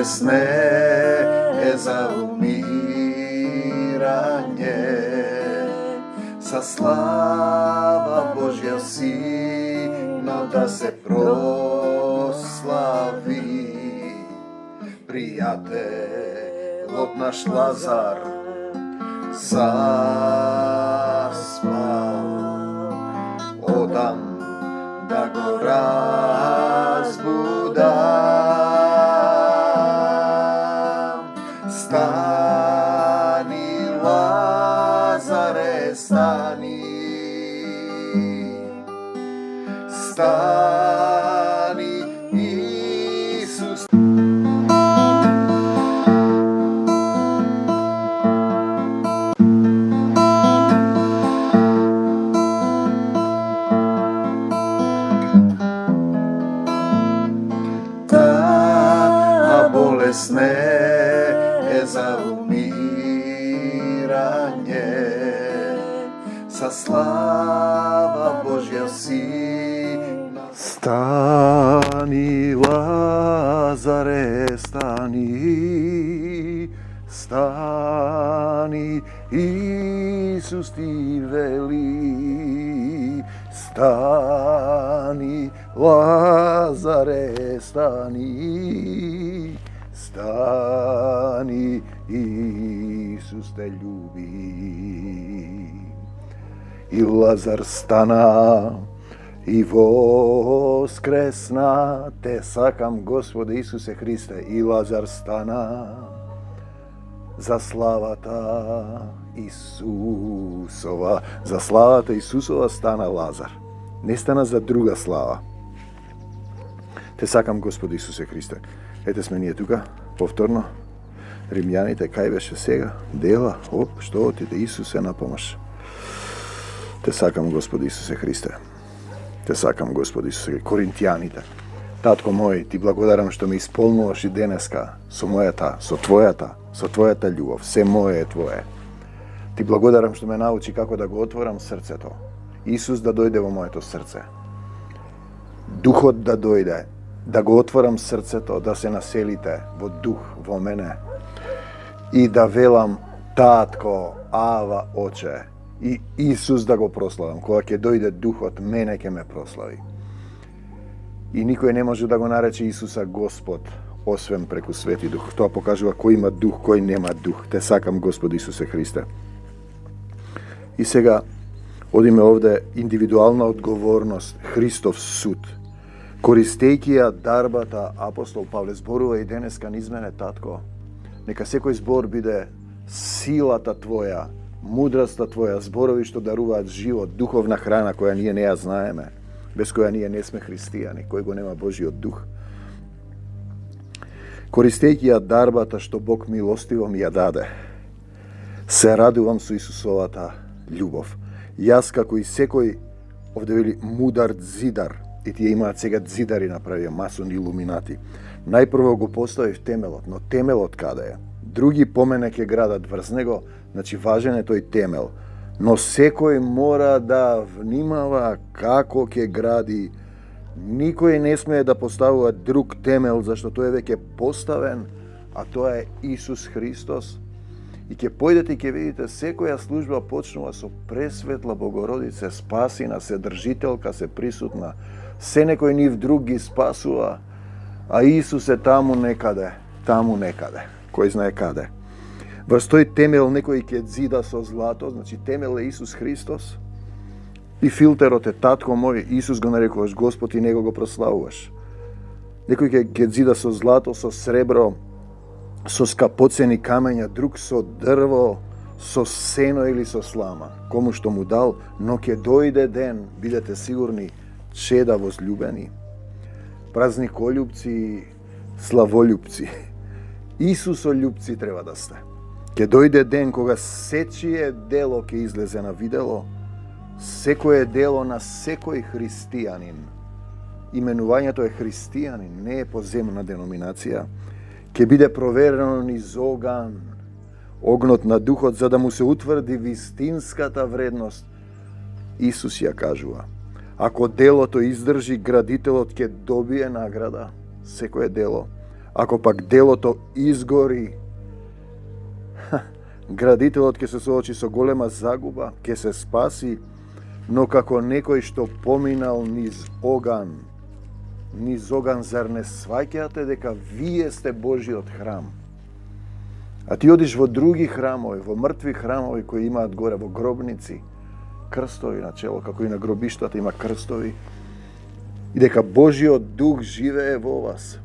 bolesne za umiranje. Sa slava Božja sino da se proslavi. Prijatelj od naš Lazar zaspal, odam da go razbudam. Stani Lazare, stani, stani Isus. Ta bolesne za umiranje, sa slava Božja sina. Stani Lazare, stani, stani, Isus ti veli. Stani Lazare, stani, stani, Isus te ljubi. I Lazar stana i voskresna, te sakam Gospode Isuse Hriste. I Lazar stana za slavata Isusova. Za slavata Isusova stana Lazar. Ne stana za druga slava. Te sakam Gospode Isuse Hriste. Ете сме ние тука, повторно. Римјаните, кај беше сега? Дела, што отиде Исусе на помош. Те сакам Господи Исусе Христе. Те сакам Господи Исусе. Коринтијаните. Татко мој, ти благодарам што ме исполнуваш и денеска со мојата, со твојата љубов. Се моје е твое. Ти благодарам што ме научи како да го отворам срцето. Исус да дојде во моето срце. Духот да дојде, да го отворам срцето, да се населите во дух во мене и да велам татко, ава, оче, и Исус да го прославам. Кога ќе дојде духот, мене ќе ме прослави. И никој не може да го нарече Исуса Господ, освен преку Свети Дух. Тоа покажува кој има дух, кој нема дух. Те сакам Господ Исусе Христе. И сега одиме овде индивидуална одговорност, Христов суд. Користејќи ја дарбата, апостол Павле зборува и денеска низ мене, татко. Нека секој збор биде силата твоја, мудроста твоја, зборови што даруваат живот, духовна храна која ние не ја знаеме, без која ние не сме христијани, кој го нема Божиот дух. Користејќи ја дарбата што Бог милостиво ми ја даде, се радувам со Исусовата љубов. Јас како и секој, овде вели, мудар зидар, и тие имаат сега зидари направија, масони, илуминати. Најпрво го поставив темелот, но темелот каде е? Други по мене ќе градат врз него, значи важен е тој темел. Но секој мора да внимава како ќе гради. Никој не смее да поставува друг темел, зашто тој е веќе поставен, а тоа е Исус Христос. И ќе појдете и ќе видите секоја служба почнува со Пресветла Богородице, спасина, Седржителка, се присутна. Се некој нив друг ги спасува, а Исус е таму некаде, кој знае каде. Врз тој темел некој ќе зида со злато, значи темел е Исус Христос, и филтерот е татко мој, Исус го нарекуваш Господ и него го прославуваш. Некој ќе зида со злато, со сребро, со скапоцени камења, друг со дрво, со сено или со слама. Кому што му дал, но ќе дојде ден, бидете сигурни, чеда возлюбени, празниколюбци, славолюбци, Исусолюбци треба да сте. Ќе дојде ден кога сечие дело ќе излезе на видело, секое дело на секој христијанин. Именувањето е христијанин, не е поземна деноминација. Ќе биде проверено низ оган, огнот на духот, за да му се утврди вистинската вредност. Исус ја кажува: ако делото издржи, градителот ќе добие награда, секое дело. Ако пак делото изгори, градителот ќе се соочи со голема загуба, ќе се спаси, но како некој што поминал низ оган, зар не сваќате дека вие сте Божиот храм? А ти одиш во други храмови, во мртви храмови кои имаат горе во гробници, крстови на чело, како и на гробиштата има крстови, и дека Божиот дух живее во вас.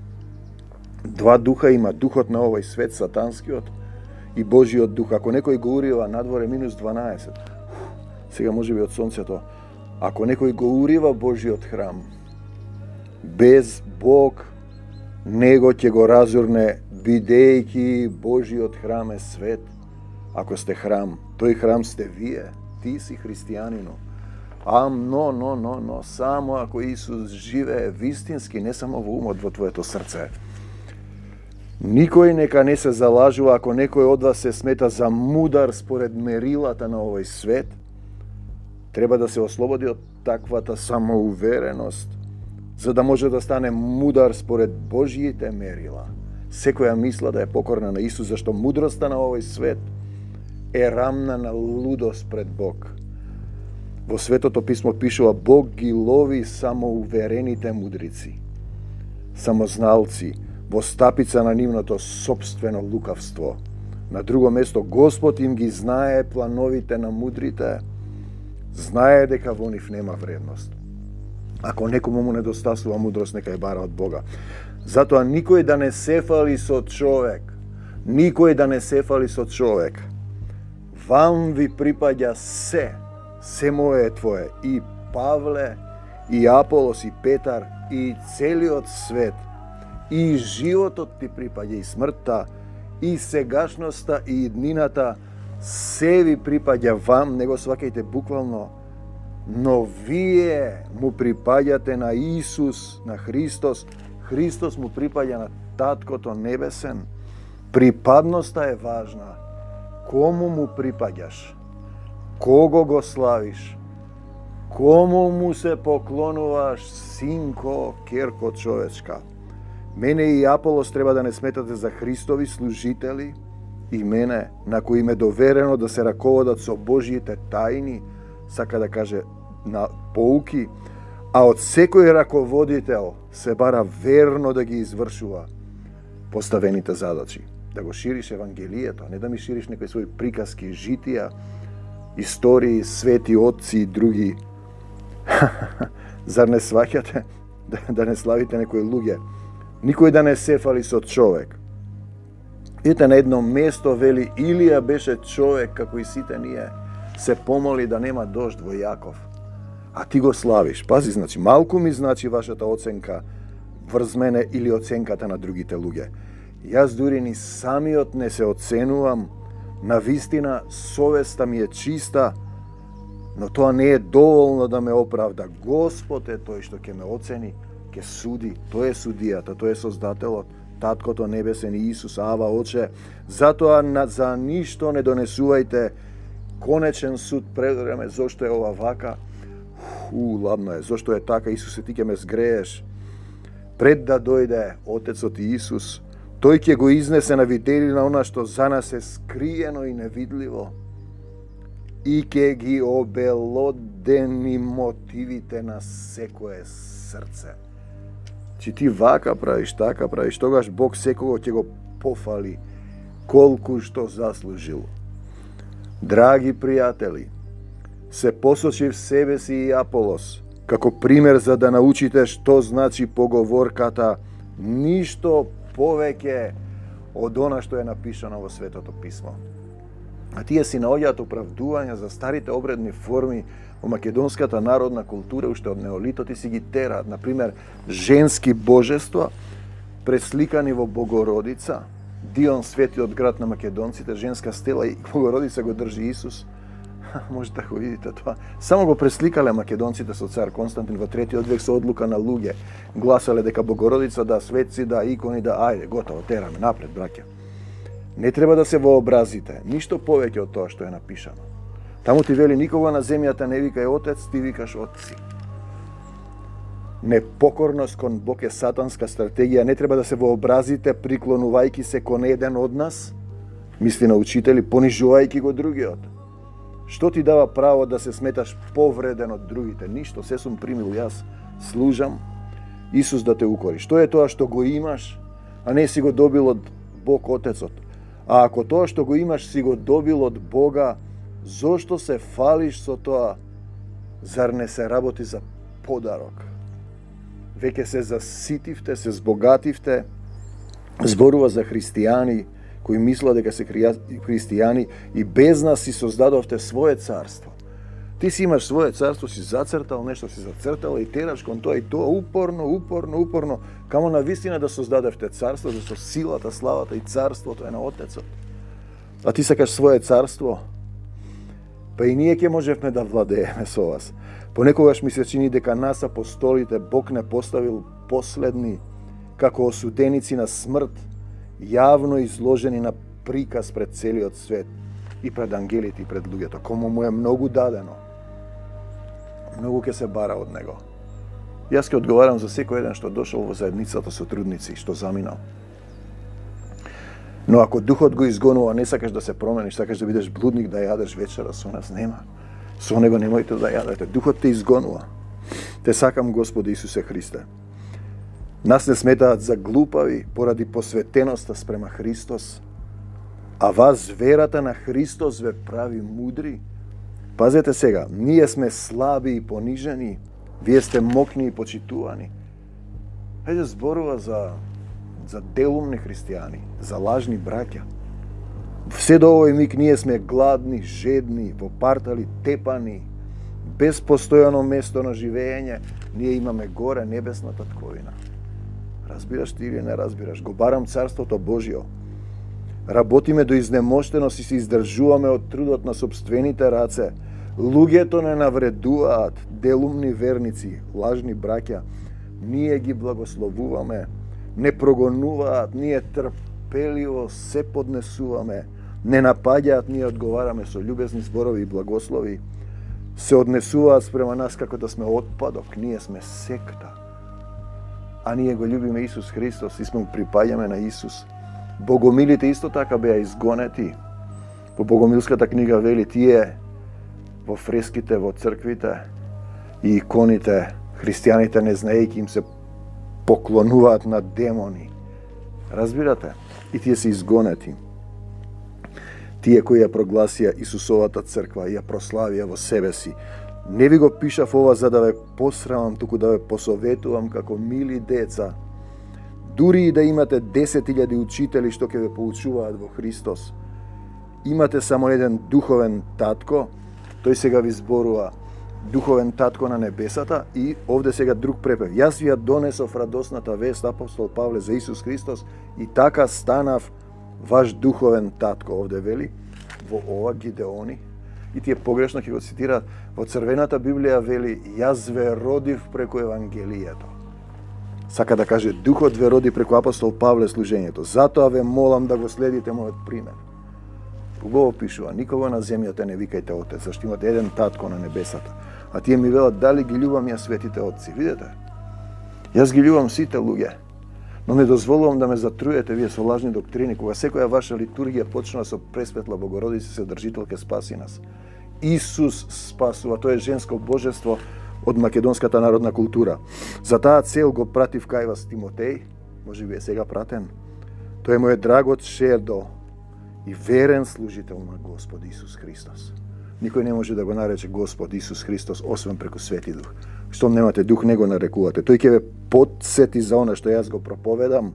Два духа има, духот на овој свет, сатанскиот, и Божиот дух. Ако некој го урива надворе минус 12, сега може би од сонцето, ако некој го урива Божиот храм, без Бог, него ќе го разурне, бидејќи Божиот храм е свет. Ако сте храм, тој храм сте вие, ти си христијанино. Но, само ако Исус живее вистински, не само во умот, во твоето срце. Никој нека не се залажува ако некој од вас се смета за мудар според мерилата на овој свет. Треба да се ослободи од таквата самоувереност, за да може да стане мудар според Божиите мерила. Секоја мисла да е покорна на Исус, зашто мудроста на овој свет е рамна на лудост пред Бог. Во Светото писмо пишува: Бог ги лови самоуверените мудрици, самозналци, во стапица на нивното собствено лукавство. На друго место, Господ им ги знае плановите на мудрите, знае дека во нив нема вредност. Ако некому му недостасува мудрост, нека ја бара од Бога. Затоа никој да не се фали со човек. Никој да не се фали со човек. Вам ви припаѓа се. Се мое е твое. И Павле, и Аполос, и Петар, и целиот свет. И животот ти припаѓа, и смртта, и сегашноста, и иднината. Се ви припаѓа вам, не го сваќајте буквално, но вие му припаѓате на Исус, на Христос. Христос му припаѓа на Таткото Небесен. Припадноста е важна. Кому му припаѓаш? Кого го славиш? Кому му се поклонуваш, синко, керко човечка? Мене и Аполос треба да не сметате за Христови служители, и мене, на кои им е доверено да се раководат со Божиите тајни, сака да каже на поуки, а од секој раководител се бара верно да ги извршува поставените задачи. Да го шириш Евангелието, не да ми шириш некои своји приказки, житија, истории, свети отци и други. Зар не сваќате да не славите некои луѓе? Никој да не се фали со човек. Ете, на едно место вели: Илија беше човек како и сите ние, се помоли да нема дожд во Јаков, а ти го славиш. Пази, значи, малку ми значи вашата оценка врз мене или оценката на другите луѓе. Јас дури ни самиот не се оценувам, на вистина совеста ми е чиста, но тоа не е доволно да ме оправда. Господ е тој што ќе ме оцени, ќе суди. Тој е судијата, тој е Создателот, Таткото Небесен и Исус, Ава, Оче. Затоа за ништо не донесувајте конечен суд пред време. Зошто е ова вака? Ладно е. Зошто е така? Исусе, ти ќе ме сгрееш. Пред да дојде Отецот и Исус, тој ќе го изнесе на виделина она што за нас е скриено и невидливо, и ќе ги обелодени мотивите на секое срце. Че ти вака правиш, така правиш, тогаш Бог секого ќе го пофали колку што заслужил. Драги пријатели, се посочив себе си и Аполос како пример за да научите што значи поговорката ништо повеќе од она што е напишано во Светото писмо. А тие си наоѓаат оправдувања за старите обредни форми во македонската народна култура уште од неолитот и си ги тераат. Например, женски божества пресликани во Богородица, Дион, светиот град на македонците, женска стела, и Богородица го држи Исус. Можете да го видите тоа. Само го пресликале македонците со цар Константин во 3-тиот век со одлука на луѓе. Гласале дека Богородица да, светци да, икони да, ајде, готово, тераме, напред, браќа. Не треба да се вообразите, ништо повеќе од тоа што е напишано. Таму ти вели: никога на земјата не викај отец, ти викаш отци. Непокорност кон Бог е сатанска стратегија. Не треба да се вообразите приклонувајќи се кон еден од нас, мисли на учители, понижувајќи го другиот. Што ти дава право да се сметаш повреден од другите? Ништо, се сум примил јас, служам, Исус да те укори. Што е тоа што го имаш, а не си го добил од Бог Отецот? А ако тоа што го имаш си го добил од Бога, зошто се фалиш со тоа? Зар не се работи за подарок? Веќе се заситивте, се збогативте. Зборува за христијани кои мислат дека се христијани и без нас си создадовте свое царство. Ти си имаш свое царство, си зацртал нешто, си зацртал и тераш кон тоа и тоа упорно, камо на вистина да создадевте царство, зашто силата, славата и царството е на Отецот. А ти сакаш свое царство? Па и ние ќе можевме да владееме со вас. Понекогаш ми се чини дека нас апостолите Бог не поставил последни како осуденици на смрт, јавно изложени на приказ пред целиот свет и пред ангелите и пред луѓето. Кому му е многу дадено, многу ќе се бара од него. Јас ќе одговарам за секој еден што дошол во заедницата со трудници, што заминал. Но ако духот го изгонува, не сакаш да се промениш, сакаш да бидеш блудник, да јадеш вечера со нас, нема. Со него немојте да јадете. Духот те изгонува. Те сакам, Господи Исусе Христе. Нас не сметаат за глупави поради посветеноста спрема Христос, а вас верата на Христос ве прави мудри. Пазете сега, ние сме слаби и понижени, вие сте мокни и почитувани. Хајде зборува за делумни христијани, за лажни браќа. Все до овој миг ние сме гладни, жедни, попартали, тепани, без постојано место на живење. Ние имаме горе небесна татковина. Разбираш ти или не разбираш? Го барам Царството Божио. Работиме до изнемоштеност и се издржуваме од трудот на собствените раце. Луѓето не навредуваат, делумни верници, лажни браќа. Ние ги благословуваме. Не прогонуваат, ние трпеливо се поднесуваме. Не напаѓаат, ние одговараме со љубезни зборови и благослови. Се однесуваат спрема нас како да сме отпадок, ние сме секта. А ние го љубиме Исус Христос и сме му припаѓаме на Исус. Богомилите исто така беа изгонети. По Богомилската книга вели, тие во фреските, во црквите и иконите, христијаните не знаејќи им се поклонуваат на демони. Разбирате? И тие се изгонети. Тие кои ја прогласија Исусовата црква и ја прославија во себе си. Не ви го пишав ова за да ве посрамам, туку да ве посоветувам како мили деца. Дури и да имате 10.000 учители што ќе ве поучуваат во Христос, имате само еден духовен татко, тој сега ви зборува духовен татко на небесата и овде сега друг препев. Јас ви ја донесов радосната вест, апостол Павле, за Исус Христос и така станав ваш духовен татко, овде вели, во ова Гидеони. И тие погрешно ќе го цитираат. Во Црвената Библија вели, јас ве родив преку Евангелието. Сака да каже, Духот ве роди преку апостол Павле служењето. Затоа ве молам да го следите мојот пример. Убаво пишува, никога на земјата не викајте Отец, зашто имате еден татко на небесата. А тие ми велат, дали ги љубам ја светите отци. Видете? Јас ги љубам сите луѓе, но не дозволувам да ме затруете вие со лажни доктрини, кога секоја ваша литургија почнува со Пресветла Богородица, Вседржителка спаси нас. Исус спасува, тоа е женско божество од македонската народна култура. За таа цел го пратив кај вас Тимотеј, може би е сега пратен. Тој е мојот драгот шердо и верен служител на Господ Исус Христос. Никој не може да го нарече Господ Исус Христос освен преку Свети Дух. Штом немате Дух, не го нарекувате. Тој ќе ве потсети за она што јас го проповедам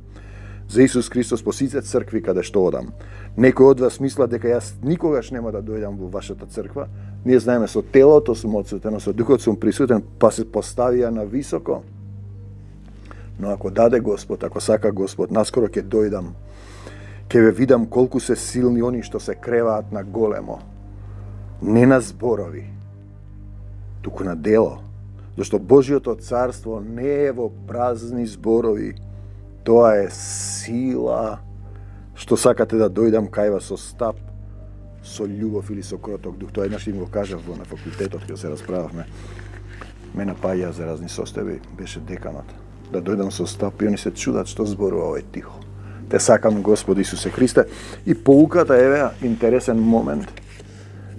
за Исус Христос по сите цркви каде што одам. Некој од вас мисла дека јас никогаш нема да дојдам во вашата црква. Ние знаеме, со телото сум отсутен, но со Духот сум присутен, па се поставија на високо. Но ако даде Господ, ако сака Господ, наскоро ќе дојдам, ќе ве видам колку се силни они што се креваат на големо. Не на зборови, туку на дело. Зашто Божиото царство не е во празни зборови, тоа е сила. Што сакате да дојдам кај вас со стап, со љубов или со кроток дух. Тоа еднаш им го кажав на факултетот кога се расправавме. ме напаѓа за разни состојби, беше деканот. Да дојдам со стап и они се чудат што зборува овој тихо. Те сакам Господи Исусе Христе. И поуката, еве, интересен момент.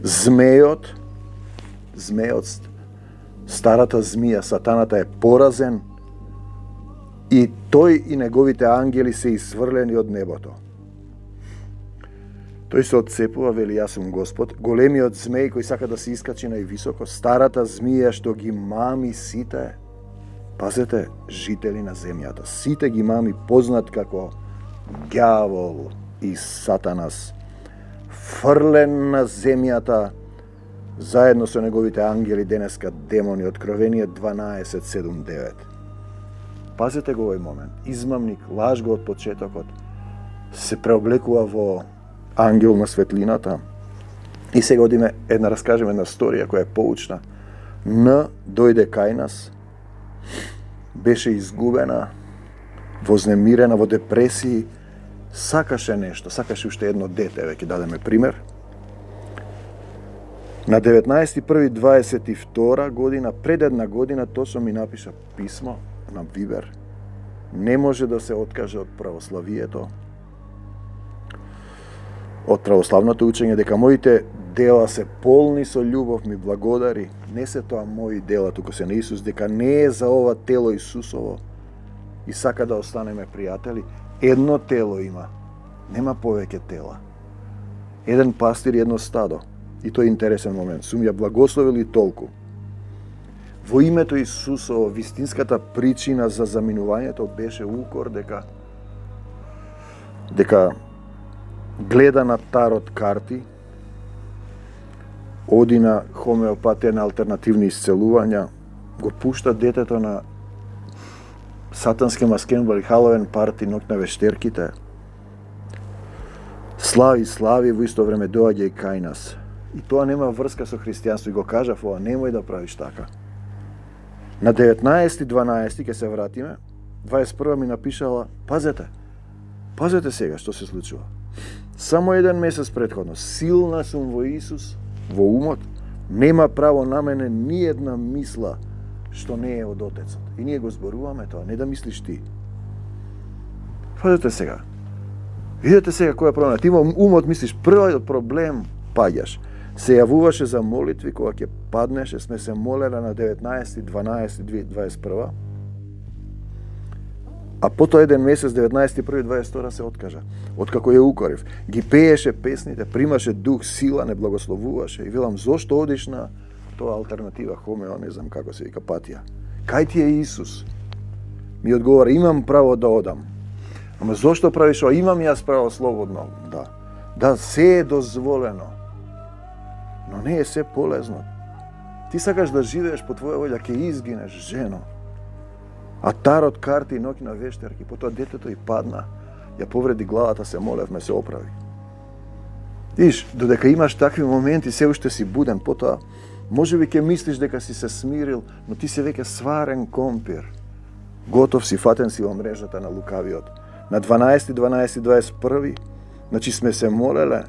Змејот, старата змија, сатаната е поразен и тој и неговите ангели се изврлени од небото. Тој се отцепува, вели, јас сум Господ, големиот змеј кој сака да се искачи највисоко, старата змија што ги мами сите, пазете, жители на земјата. Сите ги мами, познат како ѓавол и сатанас, фрлен на земјата, заедно со неговите ангели, денеска демони, Откровение 12:7-9. Пазете го овој момент. Измамник, лаж го од почетокот, се преоблекува во ангел на светлината. И сега одиме раскажеме една сторија која е поучна. Дојде кај нас, беше изгубена, вознемирена, во депресии, сакаше нешто, сакаше уште едно дете, веќе дадеме пример. На 19.1.22 година, пред една година, точно ми напиша писмо на Вибер. Не може да се откаже од православието, од православното учење, дека моите дела се полни со љубов, ми благодари. Не се тоа мои дела, туку се на Исус, дека не е за ова тело Исусово и сака да останеме пријатели. Едно тело има, нема повеќе тела. Еден пастир и едно стадо. И тој е интересен момент. Сум ја благословил и толку. Во името Исусово, вистинската причина за заминувањето беше укор дека гледа на тарот карти, оди на хомеопатија, на алтернативни исцелувања, го пушта детето на сатански маскенбал и халовен парти, ноќ на вештерките. Слави, во исто време доаѓа и кај нас. И тоа нема врска со христијанство. И го кажав ова, немој да правиш така. На 19.12 ќе се вратиме, 21 ми напишала, пазете сега што се случува. Само еден месец претходно, силна сум во Исус, во умот, нема право на мене ни една мисла што не е од Отецот. И ние го зборуваме тоа, не да мислиш ти. Пазете сега. Видете сега која проблема. Ти во умот мислиш, првиот проблем паѓаш. Се јавуваше за молитви кога ќе паднеше, сме се молеле на 19.12.2021. А потоа еден месец, 19.1.22 се откажа. Откако ја укорив. Ги пееше песните, примаше дух, сила, не благословуваше. И велам, зошто одиш на тоа алтернатива, хомео, не знам како се вика, патија. Кај ти е Исус? Ми одговора, имам право да одам. Ама зошто правиш ова? Имам јас право слободно. Да, се е дозволено. Но не е се полезно. Ти сакаш да живееш по твоја волја, ќе изгинеш, жено. А тарот карти и ноќ на вештерки, потоа детето и падна, ја повреди главата, се молевме, се оправи. Виж, додека имаш такви моменти, се уште си буден, потоа можеби ќе мислиш дека си се смирил, но ти си веќе сварен компир. Готов си, фатен си во мрежата на лукавиот. На 12.12.21, значи сме се молеле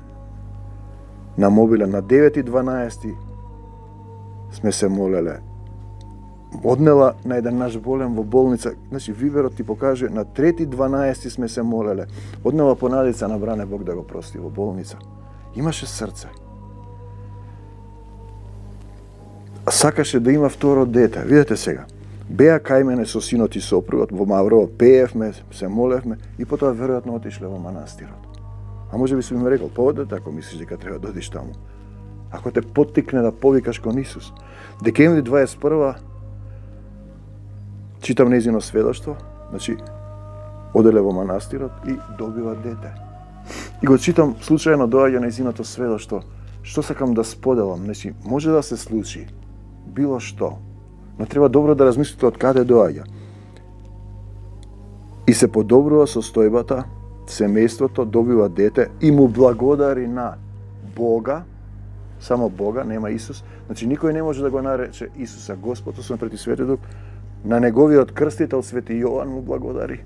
на мобилен, на 9.12 сме се молеле. Однела на еден наш болен во болница, значи Виберот ти покаже, на 3.12 сме се молеле. Однела понадица на бране Бог да го прости во болница. Имаше срце. А сакаше да има второ дете. Видете сега. Беа кај мене со синот и сопругот, во Маврово пеевме, се молевме и потоа веројатно отишле во манастирот. А може би сум им рекол, одете ако мислиш дека треба да одиш таму. Ако те поттикне да повикаш кон Исус. Декември 21 читам нејзино сведоштво, значи оделе во манастирот и добива дете. И го читам, случајно доаѓа нејзиното сведоштво, што сакам да споделам, значи може да се случи било што, но треба добро да размислите од каде доаѓа. И се подобрува состојбата, семејството добива дете и му благодари на Бога, само Бога, нема Исус. Значи никој не може да го нарече Исуса Господ, освен прети Свети Дух. На неговиот крстител Свети Јован му благодари.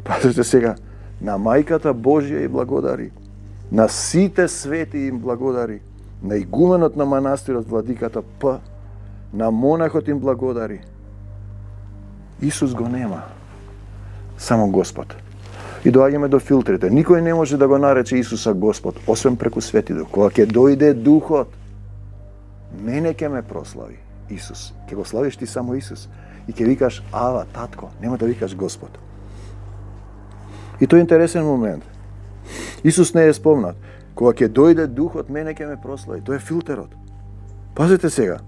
Пазете сега, на мајката Божја и благодари, на сите свети им благодари, на игуменот на манастирот владиката П, на монахот им благодари. Исус го нема. Само Господ. И доаѓаме до филтрите. Никој не може да го нарече Исуса Господ, освен преку Свети Дух. Кога ќе дојде Духот, мене ќе ме прослави Исус. Ќе го славиш ти само Исус. И ќе викаш Ава, татко, нема да викаш Господ. И тоа е интересен момент. Исус не е спомнат. Кога ќе дојде Духот, мене ќе ме прослави. Тоа е филтерот. Пазете сега.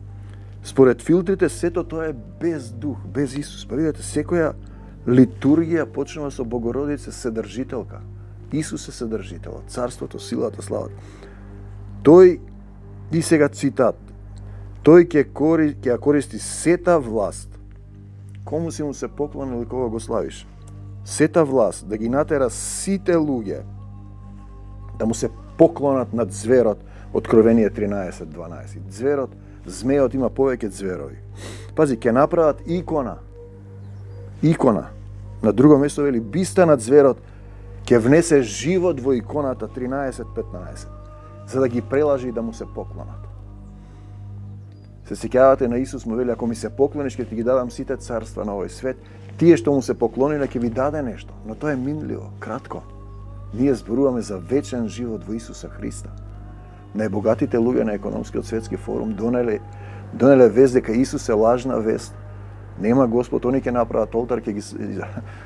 Според филтрите, сето тоа е без Дух, без Исус. Па видите, секоја литургија почнува со Богородица Седржителка. Исус е Седржителот, царството, силата, славата. Тој, и сега цитат, тој ќе ја користи сета власт. Кому си му се поклонил и кога го славиш? Сета власт, да ги натера сите луѓе да му се поклонат над зверот, Откровение 13:12. Зверот, змејот има повеќе зверови. Пази, ќе направат икона. Икона. На друго место вели биста над зверот ќе внесе живот во иконата 13:15, за да ги прелажи и да му се поклонат. Се сеќавате на Исус му вели, ако ми се поклониш, ќе ти ги дадам сите царства на овој свет. Тие што му се поклониле ќе ви даде нешто, но тоа е минливо, кратко. Ние зборуваме за вечен живот во Исуса Христа. Најбогатите луѓе на економскиот светски форум донеле вест дека Исус е лажна вест. Нема Господ, они ќе направат олтар, ќе ги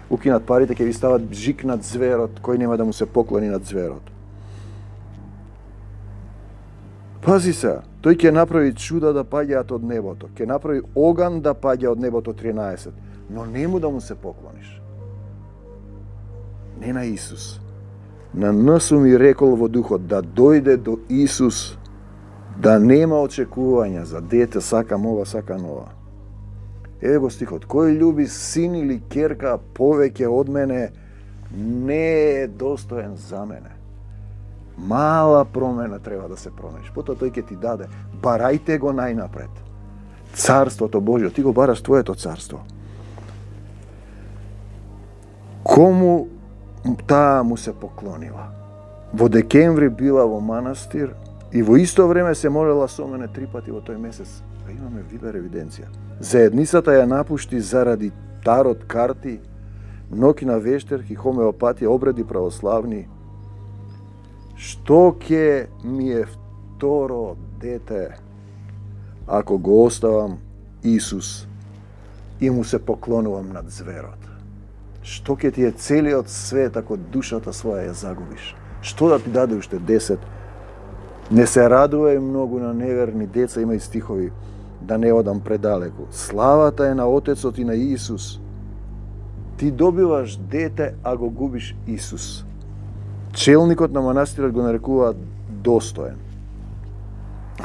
укинат парите, ќе ви стават жик над зверот, кој нема да му се поклони над зверот. Пази се, тој ќе направи чуда да паѓаат од небото, ќе направи оган да паѓа од небото 13, но нему да му се поклониш. Не на Исус. На насу ми рекол во духот да дојде до Исус, да нема очекувања за дете, сакам ова, сакам ова. Еве го стихот, кој љуби син или ќерка повеќе од мене, не е достоен за мене. Мала промена треба да се промениш. Потоа тој ќе ти даде. Барајте го најнапред. Царството Божјо, ти го бараш твоето царство. Кому таа му се поклонила? Во декември била во манастир и во исто време се молела со мене 3 пати во тој месец. Па имаме видер евиденција. Заедницата ја напушти заради тарот карти, ноќна вештерки, хомеопатија, обреди православни. Што ќе ми е второ дете ако го оставам Исус и му се поклонувам над зверот? Што ќе ти е целиот свет ако душата своја ја загубиш? Што да ти даде уште 10? Не се радувај многу на неверни деца, има и стихови, да не одам предалеку. Славата е на Отецот и на Исус. Ти добиваш дете, а го губиш Исус. Челникот на манастирот го нарекуваат достоен.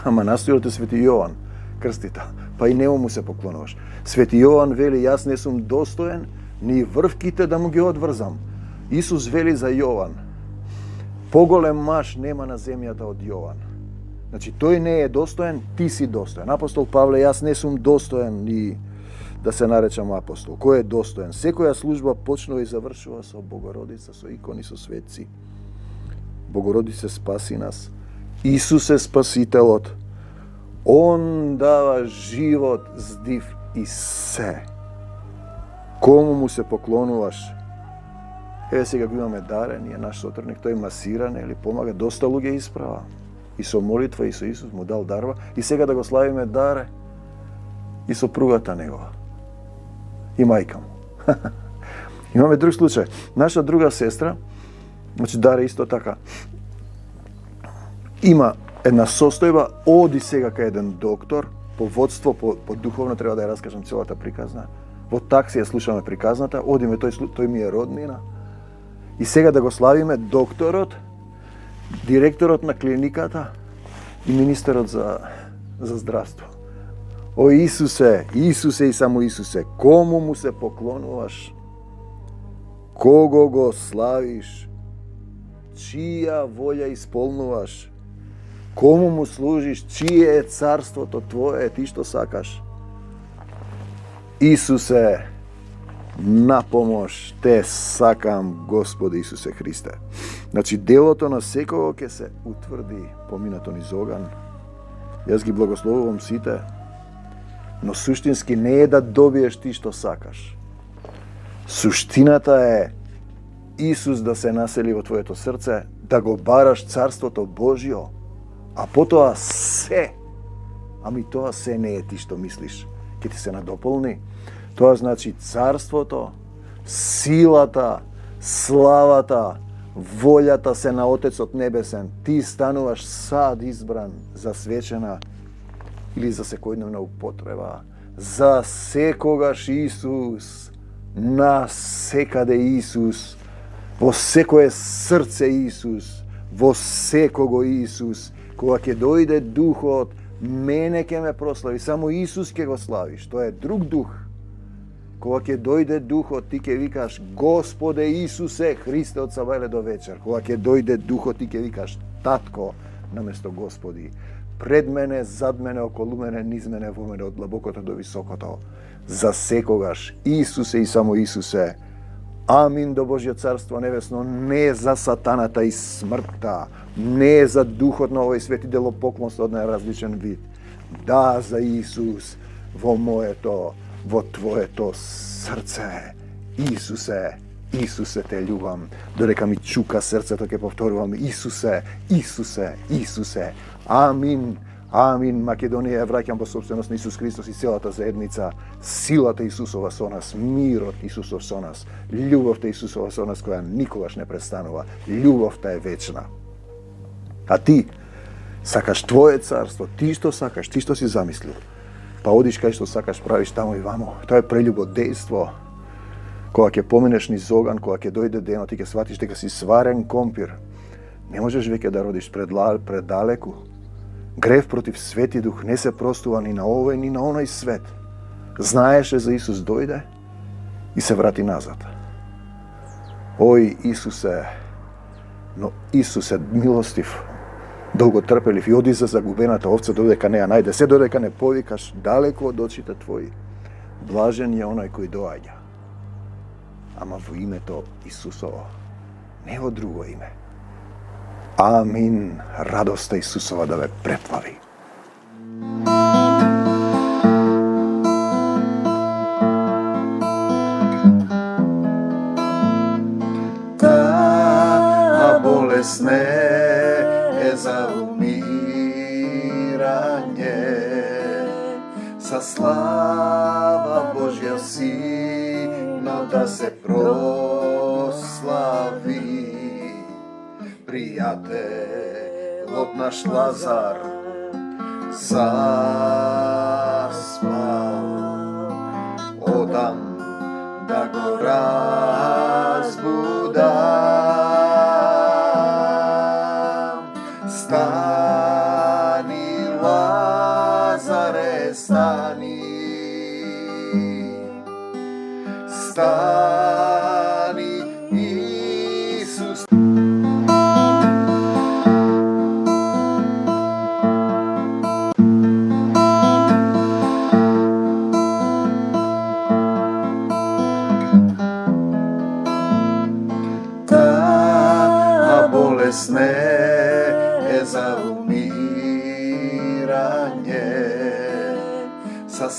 А манастирот е Свети Јован, крстител. Па и нему му се поклонуваш. Свети Јован вели, јас не сум достоен, ни врвките да му ги одврзам. Исус вели за Јован, поголем маж нема на земјата од Јован. Значи, тој не е достоен, ти си достоен. Апостол Павле, јас не сум достоен ни да се наречам апостол. Кој е достоен? Секоја служба почнува и завршува со Богородица, со икони, со светци. Богородица спаси нас. Исус е спасителот. Он дава живот, здив и се. Кому му се поклонуваш? Еве сега го имаме Даре, ние наш сотрудник, тој масира, или помага, доста луѓе исправа. И со молитва, и со Исус му дал дарба. И сега да го славиме Даре и сопругата негова. И мајка му. Имаме друг случај. Наша друга сестра, значи Даре исто така, има една состојба, оди сега кај еден доктор, по водство, по духовно, треба да ја раскажам целата приказна. Во такси ја слушаме приказната, одиме, тој ми е роднина. И сега да го славиме докторот, директорот на клиниката и министерот за здравство. О Исусе, Исусе и само Исусе, кому му се поклонуваш? Кого го славиш? Чија волја исполнуваш? Кому му служиш? Чие е царството твое? Ти што сакаш? Исусе, на помош те сакам, Господи Исусе Христе. Значи, делото на секого ќе се утврди поминато низ оган. Јас ги благословувам сите Но суштински не е да добиеш ти што сакаш. Суштината е Исус да се насели во твоето срце, да го бараш Царството Божјо, а потоа се, ами тоа се не е ти што мислиш, ќе ти се надополни. Тоа значи Царството, силата, славата, волјата се на Отецот Небесен. Ти стануваш сад избран за свечена или за секојдневна употреба. За секогаш Исус, на секаде Исус, во секое срце Исус, во секого Исус. Кога ќе дојде Духот, мене ќе ме прослави, само Исус ќе го славиш. Тоа е друг дух. Кога ќе дојде Духот, ти ќе викаш Господе Исусе Христе од сабајле до вечер. Кога ќе дојде Духот, ти ќе викаш Татко наместо Господи. Пред мене, зад мене, околу мене, низ мене, во мене, од длабокото до високото. За секогаш Исусе и само Исусе. Амин до Божјо Царство Небесно, не за сатаната и смртта, не за духот на овој свет и делопоклонство од најразличен вид. Да, за Исус во моето, во твоето срце. Исусе, Исусе те љубам. Додека ми чука срцето ќе повторувам Исусе, Исусе, Исусе. Амин. Амин. Македонија ја враќам во собственост на Исус Христос и целата заедница. Силата Исусова со нас, мирот Исусов со нас, љубовта Исусова со нас која никогаш не престанува. Љубовта е вечна. А ти сакаш твое царство, ти што сакаш, ти што си замислил. Па одиш кај што сакаш, правиш тамо и вамо. Тоа е прелюбодејство. Кога ќе поминеш низ оган, кога ќе дојде денот и ќе сватиш дека си сварен компир, не можеш веќе да родиш предалеку. Грев против Свети Дух не се простува ни на овој, ни на оној свет. Знаеше за Исус дојде и се врати назад. Ој Исусе, но Исус е милостив, долготрпелив и оди за загубената овца додека не ја најде. Се додека не повикаш далеко од очите твои. Блажен е оној кој доаѓа. Ама во името Исусово, не во друго име. Амин. Радоста Исусова да ве преплави. Таа болест не е за умирање, са слава Божја сино да се прослави. Пријателот наш Лазар заспал, одам да го разбудам. Стани, Лазаре, стани, стани, Исус. Болест не е за умирање, са слава Божја сино да се прослави. Пријателот наш Лазар заспал, одам да го разбудам. Стани, Лазаре, стани, стани, Исус. Таа болест не е за умирање, са слава Божја сино да се прослави. Пријателот наш Лазар заспал, одам да го разбудам. Стани, Лазаре, стани, Исус. Sa